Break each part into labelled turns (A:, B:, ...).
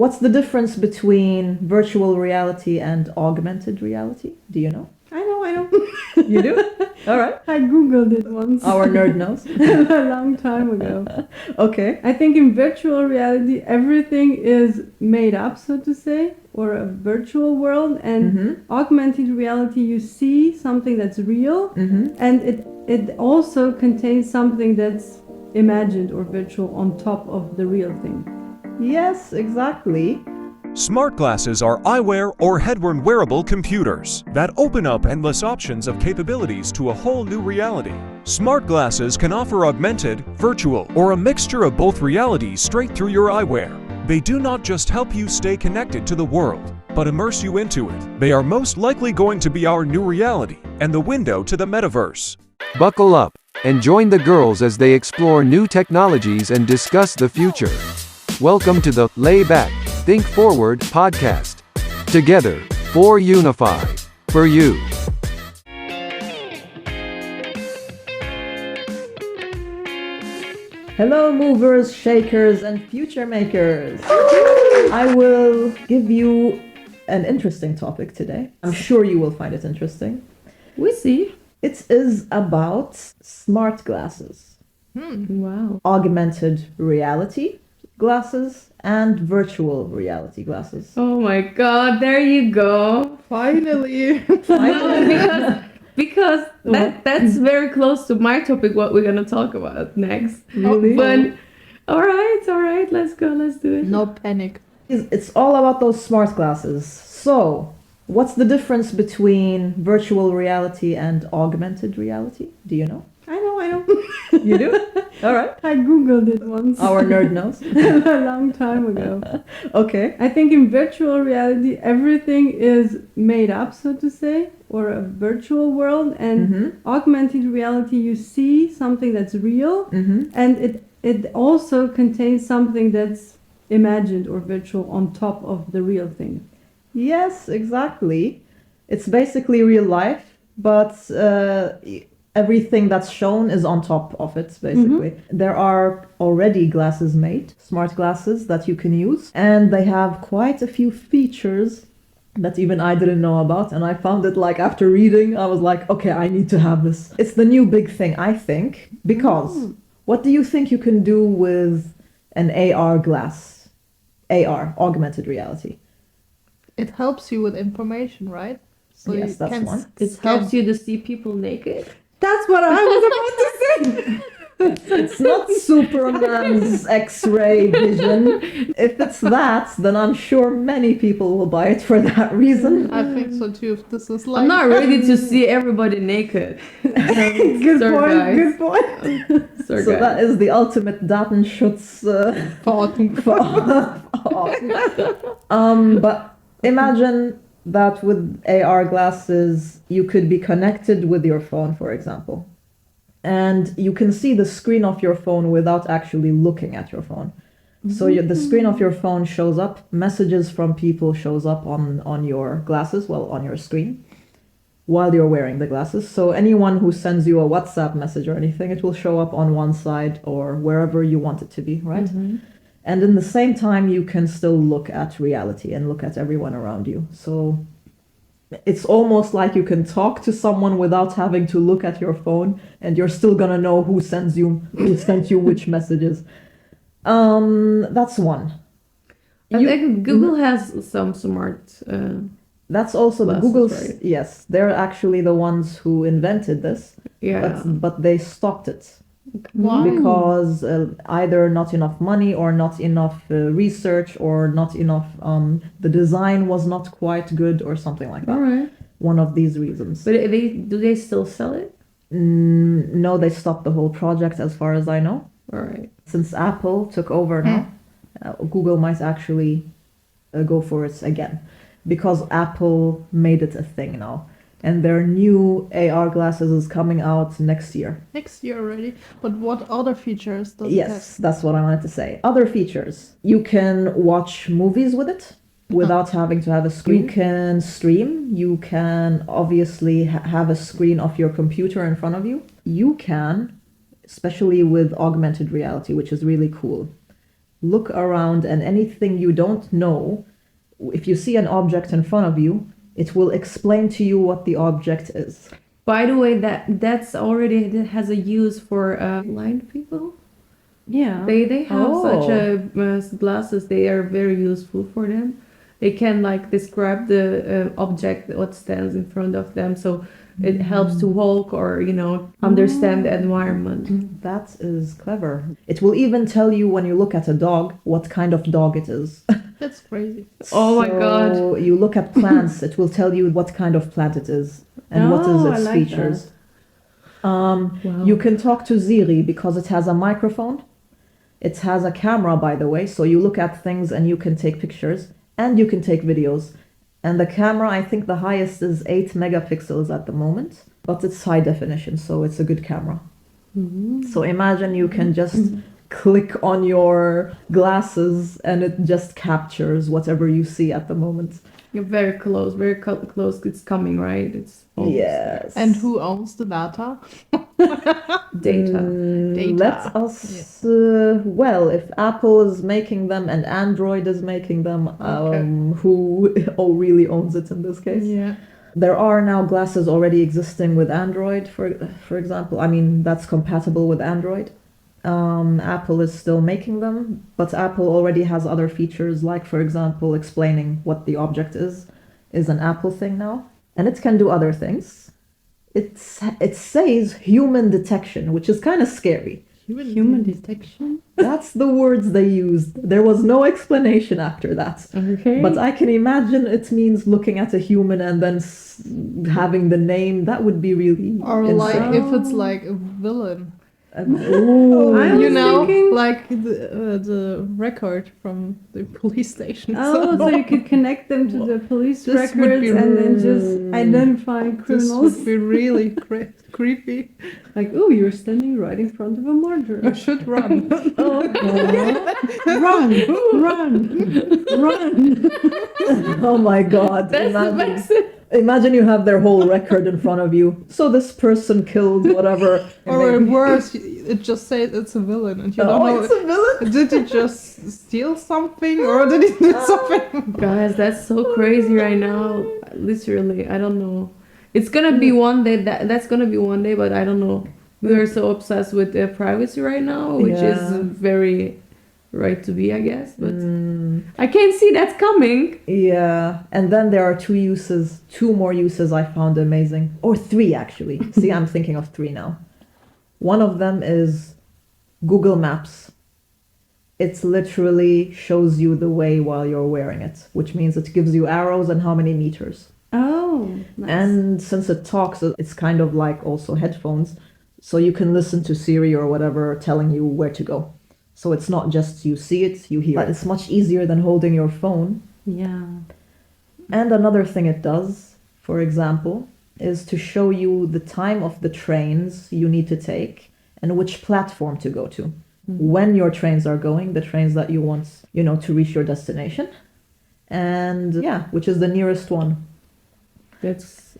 A: What's the difference between virtual reality and augmented reality? Do you know?
B: I know.
A: You do? All right.
B: I googled it once.
A: Our nerd knows.
B: A long time ago.
A: Okay.
B: I think in virtual reality, everything is made up, so to say, or a virtual world. And augmented reality, you see something that's real, and it also contains something that's imagined or virtual on top of the real thing.
A: Yes, exactly.
C: Smart glasses are eyewear or head-worn wearable computers that open up endless options of capabilities to a whole new reality. Smart glasses can offer augmented, virtual, or a mixture of both realities straight through your eyewear. They do not just help you stay connected to the world, but immerse you into it. They are most likely going to be our new reality and the window to the metaverse.
D: Buckle up and join the girls as they explore new technologies and discuss the future. Welcome to the Lay Back, Think Forward podcast. Together, fourunify, for you.
A: Hello, movers, shakers, and future makers. I will give you an interesting topic today. I'm sure you will find it interesting.
B: We see.
A: It is about smart glasses,
B: Wow.
A: augmented reality glasses, and virtual reality glasses.
B: Oh my God! There you go.
E: Finally.
B: Because that's very close to my topic. What we're gonna talk about next.
A: Really?
B: But all right. Let's go. Let's do it.
E: No panic.
A: It's all about those smart glasses. So, what's the difference between virtual reality and augmented reality? Do you know?
B: I know.
A: You do? All right.
B: I googled it once.
A: Our nerd knows.
B: A long time ago.
A: Okay.
B: I think in virtual reality, everything is made up, so to say, or a virtual world. And augmented reality, you see something that's real, and it also contains something that's imagined or virtual on top of the real thing.
A: Yes, exactly. It's basically real life, but everything that's shown is on top of it, basically. There are already glasses made, smart glasses that you can use, and they have quite a few features that even I didn't know about, and I found it like after reading, I was like, okay, I need to have this. It's the new big thing, I think, because what do you think you can do with an AR glass? AR, augmented reality.
E: It helps you with information, right? So
A: Yes,
E: you
A: that's
E: can
A: one.
B: It helps you to see people naked. That's what I was about to say.
A: It's not Superman's X-ray vision. If it's that, then I'm sure many people will buy it for that reason.
E: I think so too. If this is like
B: I'm not ready to see everybody naked.
A: Good
B: Sorry, guys.
A: Good point.
B: Sorry,
A: So
B: guys.
A: that is the ultimate Datenschutz. But imagine that with AR glasses, you could be connected with your phone, for example. And you can see the screen of your phone without actually looking at your phone. So the screen of your phone shows up, messages from people shows up on your glasses, well, on your screen, while you're wearing the glasses. So anyone who sends you a WhatsApp message or anything, it will show up on one side or wherever you want it to be, right? And in the same time, you can still look at reality and look at everyone around you. So it's almost like you can talk to someone without having to look at your phone, and you're still gonna know who sent you which messages. That's one.
B: I think Google has some smart.
A: That's also the
B: Glasses,
A: Google's.
B: right?
A: Yes, they're actually the ones who invented this,
B: Yeah.
A: but they stopped it.
E: Why?
A: Because either not enough money or not enough research or not enough the design was not quite good or something like that.
B: All right.
A: One of these reasons.
B: But do they still sell it?
A: No, they stopped the whole project as far as I know.
B: All right.
A: Since Apple took over now, Google might actually go for it again, because Apple made it a thing now. And their new AR glasses is coming out next year.
E: Next year already. But what other features does it
A: Yes, that's what I wanted to say. Other features. You can watch movies with it without having to have a screen. You can stream. You can obviously have a screen of your computer in front of you. You can, especially with augmented reality, which is really cool, look around, and anything you don't know, if you see an object in front of you, it will explain to you what the object is.
F: By the way, that's already that has a use for blind people.
B: Yeah.
F: They have such
A: Oh.
F: a glasses. They are very useful for them. They can like describe the object what stands in front of them, so it helps to walk or understand the environment.
A: That is clever. It will even tell you when you look at a dog what kind of dog it is.
E: That's crazy.
F: Oh my God.
A: So you look at plants, it will tell you what kind of plant it is and what is
B: Oh,
A: its
B: I like
A: features.
F: Wow.
A: You can talk to Siri because it has a microphone. It has a camera, by the way, so you look at things and you can take pictures and you can take videos. And the camera, I think the highest is 8 megapixels at the moment, but it's high definition, so it's a good camera. So imagine you can just click on your glasses and it just captures whatever you see at the moment.
F: You're very close, very close. It's coming, right? It's almost
A: Yes.
E: And who owns the data?
F: data.
E: Data.
A: Let us, well, if Apple is making them and Android is making them, who really owns it in this case?
E: Yeah.
A: There are now glasses already existing with Android, for example. I mean, that's compatible with Android. Apple is still making them, but Apple already has other features, like, for example, explaining what the object is an Apple thing now. And it can do other things. It says human detection, which is kind of scary.
B: Human detection.
A: That's the words they used. There was no explanation after that.
F: Okay.
A: But I can imagine it means looking at a human and then having the name. That would be really
E: Or
A: insane.
E: like if it's like a villain.
A: Ooh.
B: I
E: You
B: was
E: know,
B: thinking-
E: like the record from the police station.
B: Oh, so you could connect them to the police
E: This would
B: records
E: be
B: and then just identify
E: This
B: criminals.
E: would be really creepy.
B: Like, oh, you're standing right in front of a murderer.
E: You should run.
B: Run, run.
A: Oh my God.
F: That's the best.
A: Imagine you have their whole record in front of you. So this person killed whatever.
E: Or worse, it just says it's a villain and you don't
A: Oh,
E: know.
A: it's a villain?
E: Did he just steal something or did he do something?
F: Guys, that's so crazy right now. Literally, I don't know. It's gonna be one day. That's gonna be one day, but I don't know. We are so obsessed with privacy right now, which is
A: Yeah.
F: very right to be, I guess. But I can't see that's coming.
A: Yeah. And then there are two more uses I found amazing. Or three, actually. See, I'm thinking of three now. One of them is Google Maps. It literally shows you the way while you're wearing it, which means it gives you arrows and how many meters.
B: Oh, nice.
A: And since it talks, it's kind of like also headphones. So you can listen to Siri or whatever telling you where to go. So it's not just you see it, you hear it. It's much easier than holding your phone.
B: Yeah.
A: And another thing it does, for example, is to show you the time of the trains you need to take and which platform to go to. When your trains are going, the trains that you want, to reach your destination. And yeah, which is the nearest one.
F: That's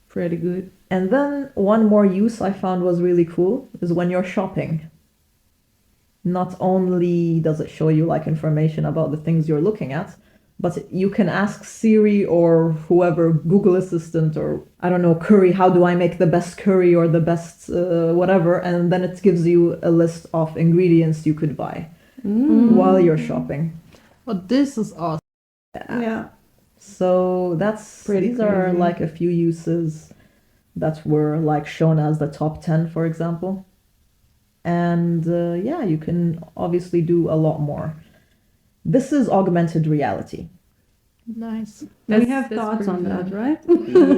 F: pretty good.
A: And then one more use I found was really cool is when you're shopping. Not only does it show you like information about the things you're looking at, but you can ask Siri or whoever, Google Assistant or I don't know, curry, how do I make the best curry or the best whatever, and then it gives you a list of ingredients you could buy while you're shopping.
E: But this is awesome.
B: Yeah.
A: So
F: Pretty
A: these are
F: crazy.
A: like a few uses that were like shown as the top 10, for example. And yeah, you can obviously do a lot more. This is augmented reality.
E: Nice.
B: We have
F: That's
B: thoughts
F: pretty
B: on that,
F: good.
B: right?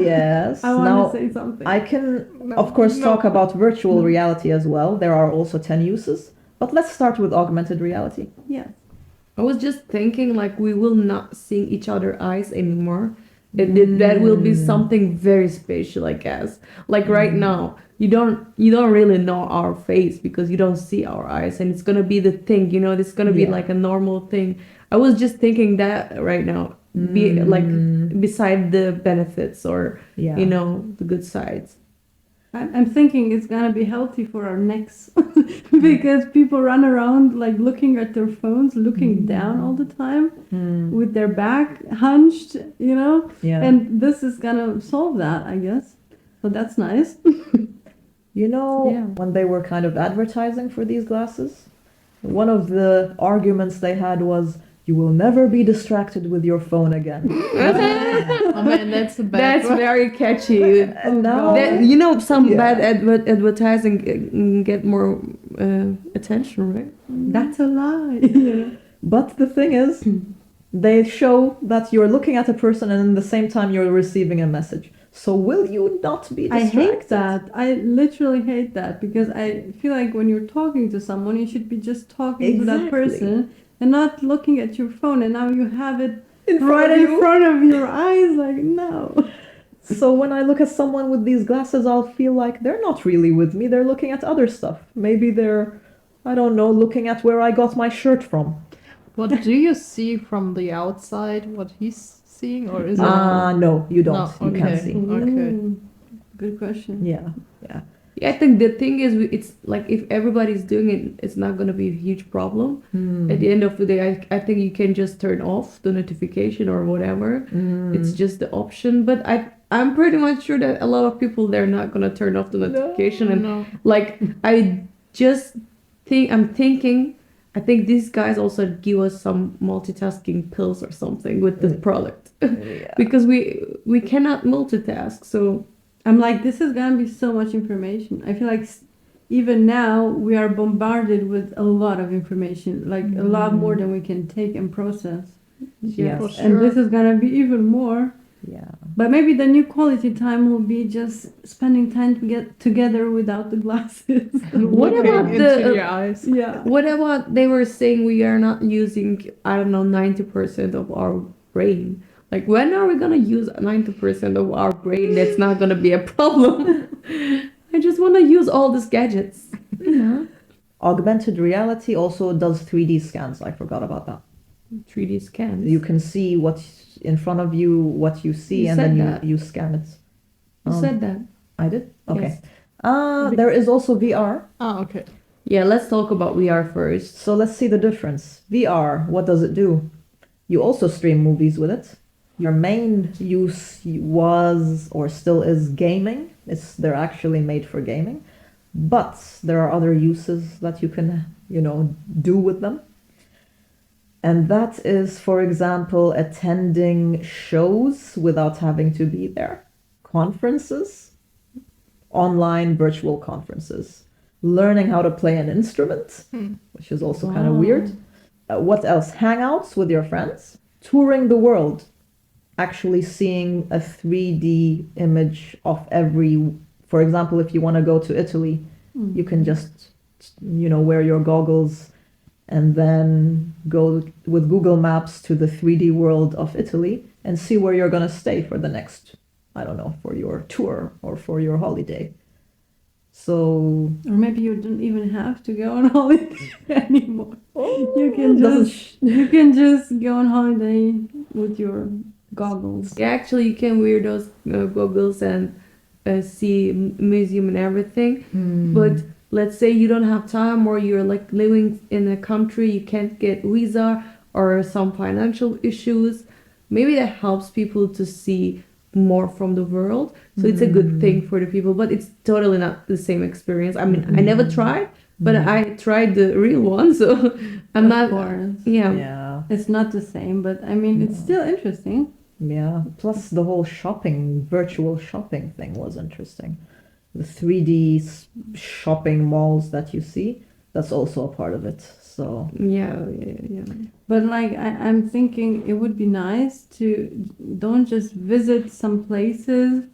A: Yes.
B: I want
A: Now,
B: to say something.
A: I can, of course, talk about virtual reality as well. There are also 10 uses. But let's start with augmented reality.
B: Yeah.
F: I was just thinking like we will not see each other eyes anymore. That will be something very special, I guess. Like right now, you don't really know our face because you don't see our eyes, and it's gonna be the thing, it's gonna be
A: Yeah.
F: like a normal thing. I was just thinking that right now, be like beside the benefits or
A: Yeah.
F: the good sides.
B: I'm thinking it's gonna be healthy for our necks because people run around like looking at their phones, looking down all the time with their back hunched, you know.
A: Yeah.
B: And this is gonna solve that, I guess. So that's nice.
A: You know,
B: Yeah.
A: when they were kind of advertising for these glasses, one of the arguments they had was, you will never be distracted with your phone again.
E: Oh man, that's a bad
F: That's
E: one.
F: very catchy.
A: And now,
F: That, you know, some
A: Yeah.
F: bad advertising get more attention, right?
B: That's a lie. Yeah.
A: but the thing is, they show that you're looking at a person and in the same time you're receiving a message. So will you not be
B: I
A: distracted?
B: hate that. I literally hate that because I feel like when you're talking to someone, you should be just talking to that
A: Exactly.
B: person and not looking at your phone. And now you have it
A: In front
B: right
A: of
B: in
A: you.
B: front of your eyes. Like, no.
A: So when I look at someone with these glasses, I'll feel like they're not really with me. They're looking at other stuff. Maybe they're, I don't know, looking at where I got my shirt from.
E: What do you see from the outside? What he's seeing, or is it?
A: No, you don't.
E: No,
A: You can't
E: okay.
A: see.
E: Okay.
B: Good question.
A: Yeah.
F: Yeah, I think the thing is, it's like if everybody's doing it, it's not gonna be a huge problem. At the end of the day, I think you can just turn off the notification or whatever. It's just the option. But I'm pretty much sure that a lot of people, they're not gonna turn off the notification. And
E: No.
F: like I just thinking. I think these guys also give us some multitasking pills or something with the product
A: Yeah.
F: because we cannot multitask. So
B: I'm like, this is gonna be so much information. I feel like even now we are bombarded with a lot of information, like a lot more than we can take and process.
A: Yes.
E: For
B: And
E: sure.
B: this is gonna be even more.
A: Yeah.
B: But maybe the new quality time will be just spending time to get together without the glasses.
F: What
E: Looking
F: about
E: into
F: the-
E: your eyes?
B: Yeah.
F: what about they were saying we are not using, I don't know, 90% of our brain? Like when are we gonna use 90% of our brain? That's not gonna be a problem. I just want to use all these gadgets.
A: Augmented reality also does 3D scans. I forgot about that.
F: 3D scans.
A: You can see what's in front of you, what you see,
F: You
A: and
F: said
A: then
F: that.
A: you scan it.
F: You said that.
A: I did? Okay.
F: Yes.
A: There is also VR.
E: Ah, okay.
F: Yeah, let's talk about VR first.
A: So let's see the difference. VR, what does it do? You also stream movies with it. Your main use was or still is gaming. They're actually made for gaming. But there are other uses that you can, do with them. And that is, for example, attending shows without having to be there. Conferences, online virtual conferences. Learning how to play an instrument, which is also kind of weird. What else? Hangouts with your friends. Touring the world. Actually seeing a 3D image of for example, if you want to go to Italy, you can just, wear your goggles and then go with Google Maps to the 3D world of Italy and see where you're going to stay for the next, I don't know, for your tour or for your holiday. So,
B: Or maybe you don't even have to go on holiday anymore. You can
A: doesn't
B: just go on holiday with your goggles.
F: Yeah, actually, you can wear those goggles and see museum and everything. But let's say you don't have time, or you're like living in a country you can't get visa, or some financial issues. Maybe that helps people to see more from the world. So it's a good thing for the people, but it's totally not the same experience. I mean, I never tried, but I tried the real one, so I'm not.
B: Of course.
F: Yeah.
A: yeah.
B: It's not the same, but I mean, it's still interesting.
A: Yeah, plus the whole virtual shopping thing was interesting. The 3D shopping malls that you see, that's also a part of it. So,
F: Yeah.
B: But like, I'm thinking it would be nice to don't just visit some places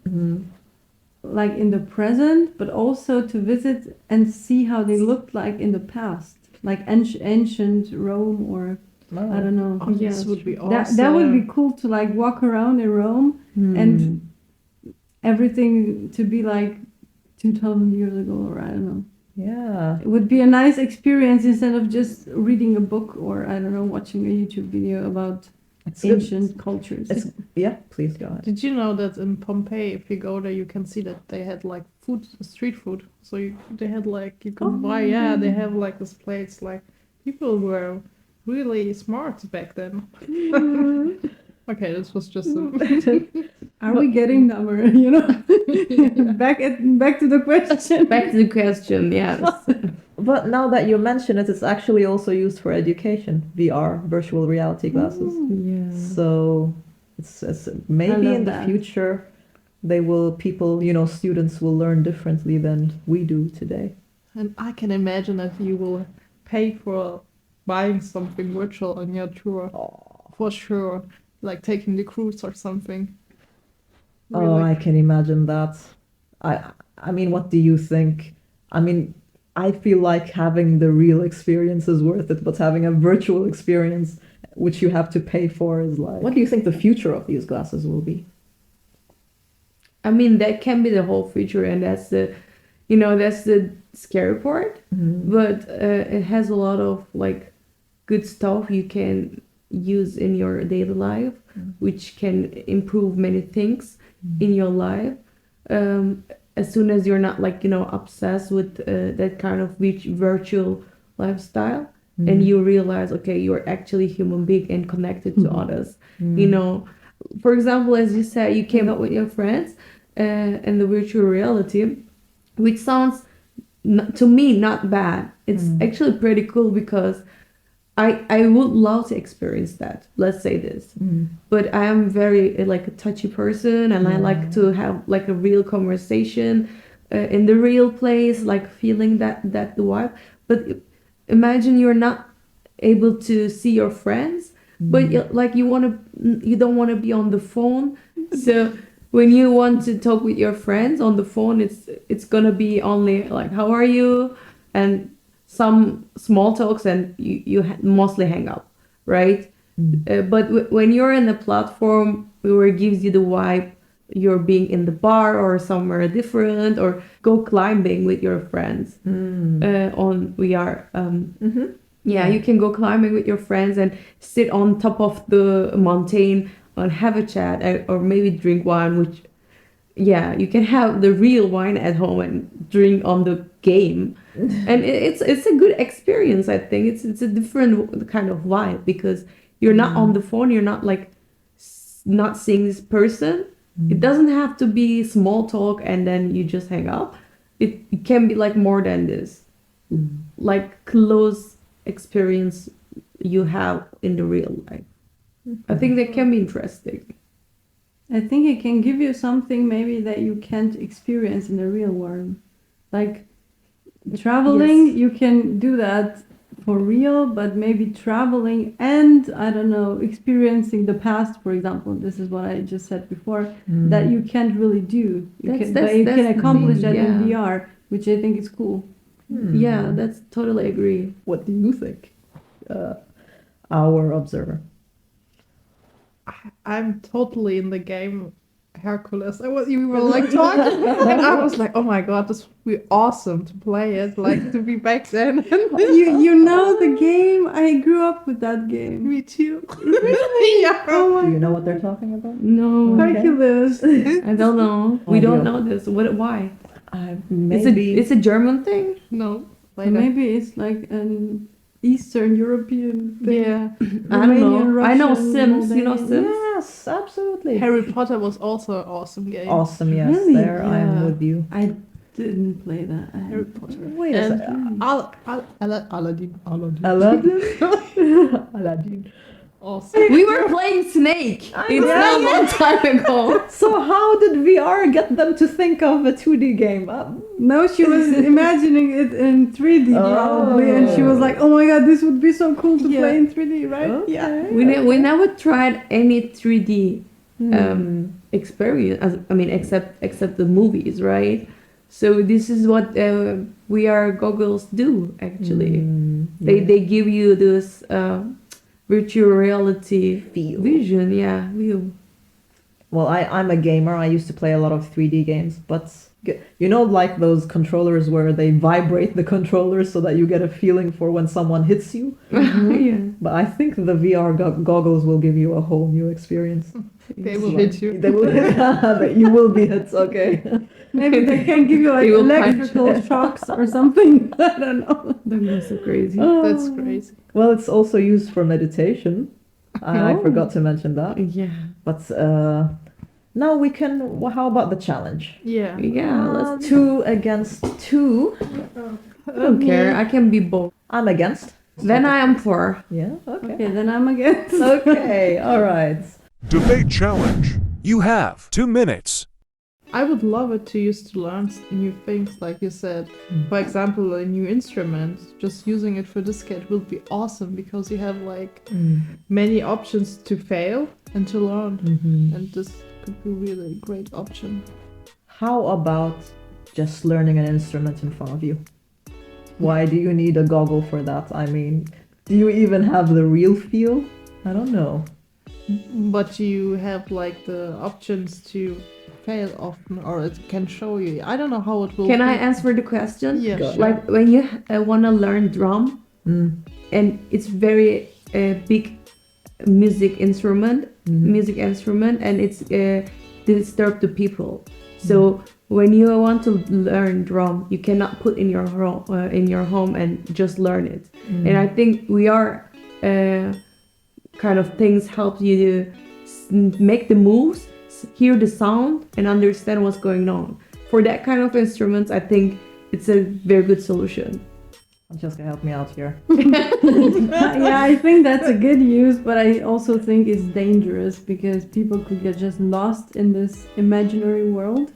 B: like in the present, but also to visit and see how they looked like in the past, like ancient Rome, or I don't know.
E: Oh, this would be awesome.
B: That would be cool to like walk around in Rome and everything to be like 2000 years ago, or I don't know.
A: yeah.
B: It would be a nice experience instead of just reading a book or I don't know, watching a YouTube video about
A: It's good.
B: ancient cultures.
A: Yeah, please go ahead.
E: Did you know that in Pompeii, if you go there, you can see that they had like food, street food. So they had like you can buy. Yeah, they have like this plates. Like people were really smart back then. Okay, this was just.
B: Are we getting dumber? You know, back to the question.
F: Back to the question, yes.
A: But now that you mention it, it's actually also used for education. VR, virtual reality glasses.
F: Yeah.
A: So it's maybe
B: love
A: in the
B: that.
A: future students will learn differently than we do today.
E: And I can imagine that you will pay for buying something virtual on your tour. For sure. Like taking the cruise or something.
A: Oh, I can imagine that. I mean, what do you think? I mean, I feel like having the real experience is worth it, but having a virtual experience which you have to pay for is like. What do you think the future of these glasses will be?
F: I mean, that can be the whole future, and that's the scary part. But it has a lot of like good stuff you can use in your daily life, which can improve many things in your life. As soon as you're not like obsessed with that kind of virtual lifestyle, and you realize, okay, you're actually human being and connected to others. For example, as you said, you came out with your friends and the virtual reality, which sounds to me not bad. It's actually pretty cool because I would love to experience that. Let's say this, but I am very like a touchy person, and I like to have like a real conversation in the real place, like feeling that the vibe. But imagine you're not able to see your friends, but you don't want to be on the phone. So when you want to talk with your friends on the phone, it's gonna be only like how are you and some small talks, and you mostly hang up, right? But when you're in a platform where it gives you the vibe, you're being in the bar or somewhere different, or go climbing with your friends on VR. Yeah, you can go climbing with your friends and sit on top of the mountain and have a chat, or maybe drink wine, which, yeah, you can have the real wine at home and drink on the game. And it's a good experience, I think. It's a different kind of vibe because you're not on the phone, you're not like not seeing this person. It doesn't have to be small talk and then you just hang up. It can be like more than this. Like close experience you have in the real life. I think that can be interesting.
B: I think it can give you something maybe that you can't experience in the real world. Like traveling, you can do that for real, but maybe traveling and, I don't know, experiencing the past, for example, this is what I just said before, that you can't really do. You can accomplish that in VR, which I think is cool.
F: Yeah, that's totally agree.
A: What do you think, our observer?
E: I'm totally in the game Hercules. You were like talking, and I was like, oh my god, this would be awesome to play it, like to be back then.
B: You know the game? I grew up with that game.
E: Me too.
A: Yeah. Do you know what they're talking about?
F: No,
A: Okay.
B: Hercules.
F: I don't know. We don't know this. Why?
A: Maybe
F: It's a German thing.
E: No,
B: Maybe it's like an Eastern European thing.
E: yeah.
F: I don't know.
B: Romanian,
F: I know
B: Russian,
F: Sims. You know
B: Moldavian.
F: Sims.
A: Yes, absolutely.
E: Harry Potter was also an awesome game.
A: Awesome, yes.
B: Really?
A: There, I am
B: Yeah.
A: with you.
B: I didn't play that.
E: Harry Potter.
A: Wait a
E: And
A: second.
E: Aladdin.
A: Aladdin? Aladdin.
E: Awesome.
F: We were playing Snake. It's not a long time ago.
A: So how did VR get them to think of a 2D game?
B: No, she was imagining it in 3D probably, and she was like, "Oh my god, this would be so cool to play in 3D, right?"
A: Okay.
B: Yeah.
F: We never tried any 3D experience. Except the movies, right? So this is what VR goggles do. Actually, they give you this virtual reality
A: Feel.
F: vision. Yeah, view.
A: Well, I'm a gamer. I used to play a lot of 3D games, but you know, like those controllers where they vibrate the controllers so that you get a feeling for when someone hits you.
F: Yeah.
A: But I think the VR goggles will give you a whole new experience.
E: They will hit you.
A: They will hit. You will be hit. Okay.
B: Maybe they can give you like
F: They will punch.
B: electrical shocks or something. I don't know.
F: That's so crazy.
E: That's crazy.
A: Well, it's also used for meditation. I
F: Oh.
A: forgot to mention that.
F: Yeah.
A: But now we can. Well, how about the challenge?
E: Yeah.
F: Yeah, let's
A: 2 against 2.
F: I don't care. I can be both.
A: I'm against.
F: Then I am for.
A: Yeah. Okay.
B: Okay, then I'm against.
A: Okay. All right.
C: Debate challenge. You have 2 minutes.
E: I would love it to use to learn new things, like you said. For example, a new instrument. Just using it for this kid will be awesome because you have like many options to fail and to learn, and this could be really a great option.
A: How about just learning an instrument in front of you? Why do you need a goggle for that? I mean, do you even have the real feel? I don't know.
E: But you have like the options to fail often, or it can show you. I don't know how it will.
F: Can I
E: be.
F: answer the question?
E: Yeah,
A: Go.
E: sure.
F: Like when you want to learn drum, and it's very big music instrument, and it's disturb the people. So when you want to learn drum, you cannot put in your home and just learn it. And I think we are kind of things help you to make the moves, hear the sound, and understand what's going on. For that kind of instruments, I think it's a very good solution.
A: Just help me out here.
B: Yeah, I think that's a good use, but I also think it's dangerous because people could get just lost in this imaginary world.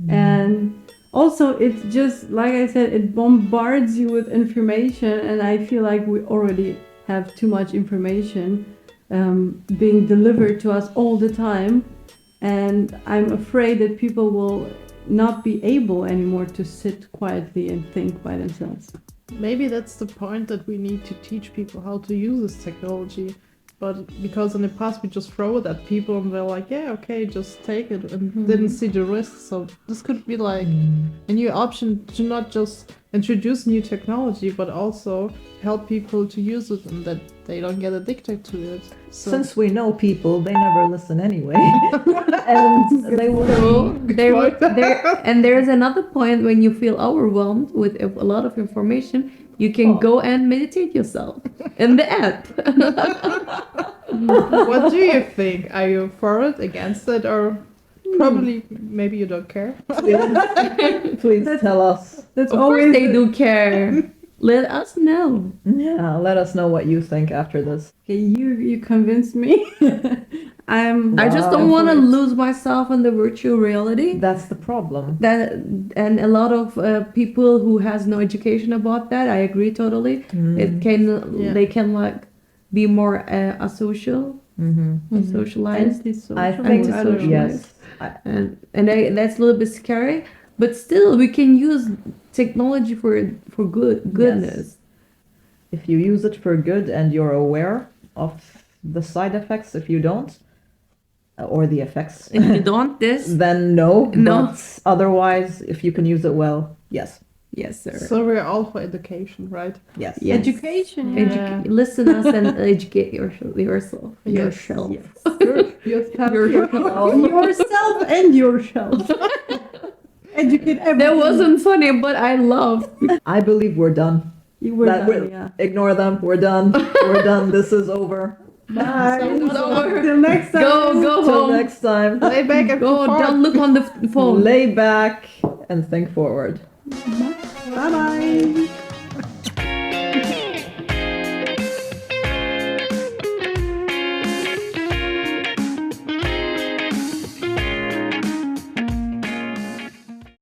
B: And also, it's just, like I said, it bombards you with information, and I feel like we already have too much information being delivered to us all the time. And I'm afraid that people will not be able anymore to sit quietly and think by themselves.
E: Maybe that's the point, that we need to teach people how to use this technology. But because in the past we just throw it at people and they're like, yeah, okay, just take it, and didn't see the risks. So this could be like a new option to not just introduce new technology, but also help people to use it and that they don't get addicted to it. So
A: Since we know people, they never listen anyway. And they will.
F: So and there's another point when you feel overwhelmed with a lot of information, you can go and meditate yourself in the app.
E: what do you think? Are you for it, against it, or probably maybe you don't care?
A: Please tell us.
B: That's
F: Of course
B: always
F: they do care. Let us know.
A: Yeah, let us know what you think after this.
B: Okay, you convinced me.
F: I just don't want to lose myself in the virtual reality.
A: That's the problem.
F: That and a lot of people who has no education about that. I agree totally. It can they can like be more asocial, socialized.
B: Antisocial.
A: I think
B: I don't know.
A: yes.
F: and that's a little bit scary. But still, we can use technology for goodness.
A: If you use it for good and you're aware of the side effects, if you don't, or the effects,
F: If you don't this,
A: then no.
F: No.
A: But otherwise, if you can use it well, yes.
F: yes, sir.
E: So we're all for education, right?
A: Yes.
F: Yes.
B: Education. Yeah.
E: Yeah.
F: Listen us and educate yourself.
E: Yes.
F: Yourself.
B: Yourself and yourself. Educate everyone.
F: That wasn't funny, but I laughed.
A: I believe we're done.
B: You were
A: That-
B: done, yeah.
A: Ignore them. We're done. We're done. This is over.
B: Bye.
F: It's over.
B: Till next time.
F: Go
A: Till
F: home.
A: next time.
E: Lay back and
F: Go.
E: forth.
F: Don't look on the phone.
A: Lay back and think forward.
B: Bye bye.